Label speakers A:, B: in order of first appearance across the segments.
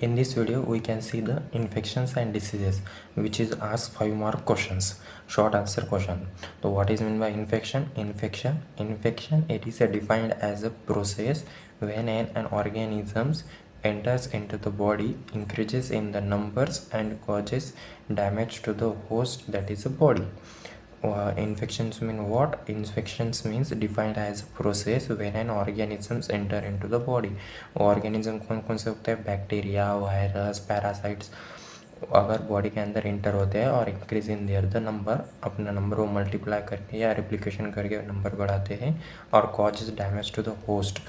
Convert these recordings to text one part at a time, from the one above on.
A: In this video, we can see the infections and diseases, which is asked 5 mark questions, short answer question. So, what is meant by infection? Infection. It is defined as a process when an organism enters into the body, increases in the numbers, and causes damage to the host, that is the body. Infections mean what? Infections means defined as a process when an organisms enter into the body. organism कौन कौन से होते हैं? Bacteria, virus, parasites अगर body के अंदर enter होते हैं और increase in their the number, अपना नंबर वो मल्टीप्लाई करके या रिप्लिकेशन करके नंबर बढ़ाते हैं और causes damage to the host,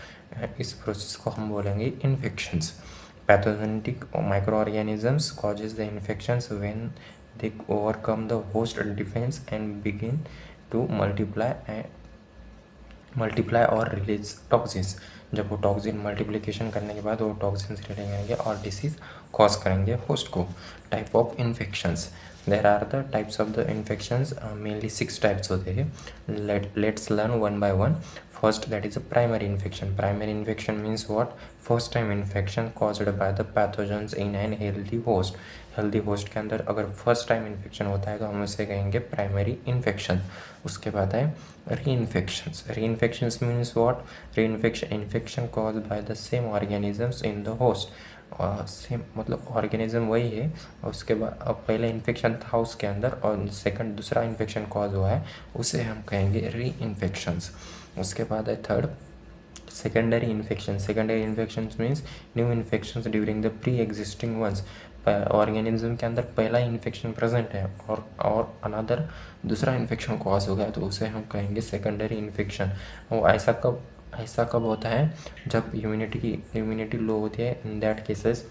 A: इस प्रोसेस को हम बोलेंगे infections. Pathogenetic micro organisms causes the infections when they overcome the host defense and begin to multiply or release toxins. जब वो टॉक्सिन मल्टीप्लिकेशन करने के बाद वो टॉक्सिन्स रिलीज करेंगे और डिसीज कॉज करेंगे होस्ट को. Type of infections, there are the types of the infections, mainly 6 types होते हैं. Let's learn one by one. First, that is a primary infection. Primary infection means what? First time infection caused by the pathogens in an healthy host. Healthy host के अंदर अगर first time infection होता है तो हम उसे कहेंगे primary infection. उसके बाद है री इन्फेक्शंस. री इन्फेक्शंस मीन्स व्हाट? री infection cause by the same organisms in the host. Same मतलब ऑर्गेनिज्म वही है, उसके बाद अब पहले इन्फेक्शन था उसके अंदर और सेकंड दूसरा इन्फेक्शन कॉज हुआ है, उसे हम कहेंगे री इन्फेक्शंस. उसके बाद है third secondary infection. Secondary infections means new infections during the pre existing ones. Organism के अंदर पहला इन्फेक्शन प्रेजेंट है और अनदर दूसरा इन्फेक्शन कॉज हो गया तो उसे हम कहेंगे सेकेंडरी इन्फेक्शन. वो ऐसा कब होता है? जब इम्यूनिटी लो होती है. In that cases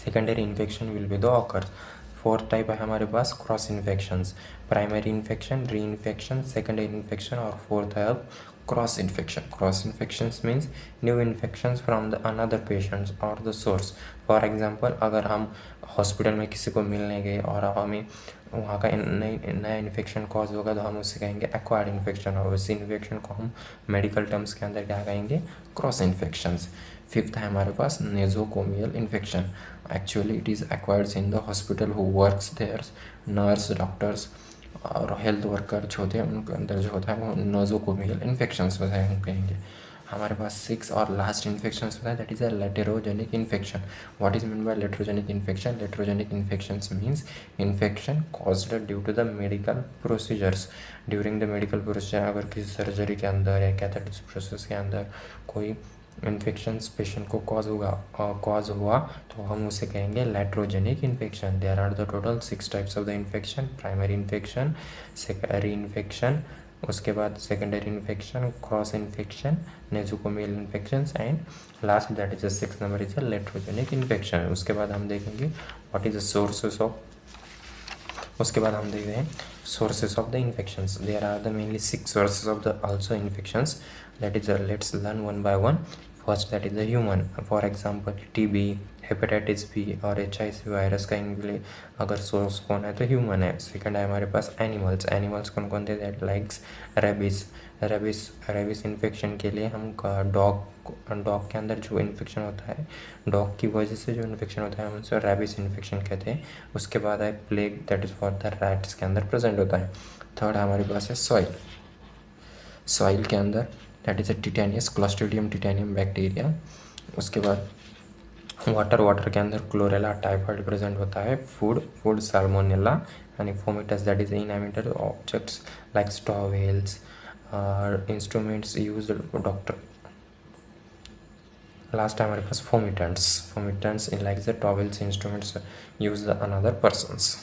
A: secondary infection will be the occurs. Fourth type है हमारे पास क्रॉस इन्फेक्शंस. प्राइमरी इन्फेक्शन, री इन्फेक्शन, सेकेंडरी इन्फेक्शन और फोर्थ है cross infection. Cross infections means new infections from the another patients और the source. For example, अगर हम hospital में किसी को मिलने गए और हमें वहाँ का नया इन्फेक्शन कॉज होगा तो हम उससे कहेंगे एक्वायर्ड इन्फेक्शन, और उसी इन्फेक्शन को हम मेडिकल टर्म्स के अंदर क्या कहेंगे? Cross infections. फिफ्थ है हमारे पास nosocomial infection. Actually it is acquired in the hospital who works there. Nurse, doctors और हेल्थ वर्कर जो होते हैं उनके अंदर जो होता है वो नोजोकोमियल इन्फेक्शंस होता है, हम कहेंगे. हमारे पास 6 और लास्ट इन्फेक्शंस होता है, that is a iatrogenic infection. What is mean by iatrogenic infection? Iatrogenic infections means infection caused due to the medical procedures. During the medical procedure, अगर किसी सर्जरी के अंदर या कैथेटर प्रोसेस के अंदर कोई इन्फेक्शंस पेशेंट को कॉज हुआ तो हम उसे कहेंगे iatrogenic infection. There are the total 6 types of the infection. Primary infection, secondary infection, उसके बाद secondary infection, cross infection, nosocomial infections and last that is the 6th number is a iatrogenic infection. उसके बाद हम देखेंगे what is the sources of. उसके बाद हम देखते हैं sources of the infections. There are the mainly 6 sources of the also infections. That is let's learn one by one. First, that is the human. For example, TB, hepatitis B और HIV virus का इनके अगर source कौन है तो human है. Second है हमारे पास एनिमल्स कौन कौन थे? दैट लाइक्स रेबिस इन्फेक्शन के लिए हम डॉग के अंदर जो इन्फेक्शन होता है, डॉग की वजह से जो इन्फेक्शन होता है हम उसे रेबिस इन्फेक्शन कहते हैं. उसके बाद है plague, that is for the rats के अंदर प्रेजेंट होता है. थर्ड हमारे पास है सॉइल के अंदर, that is a tetanus clostridium titanium bacteria. उसके बाद वाटर के अंदर क्लोरेला टाइफाइड प्रेजेंट होता है. फूड साल्मोनेला यानी fomites, that is inanimate objects like towels instruments used doctor. Last time हमारे पास fomites in like the towels instruments use the another persons.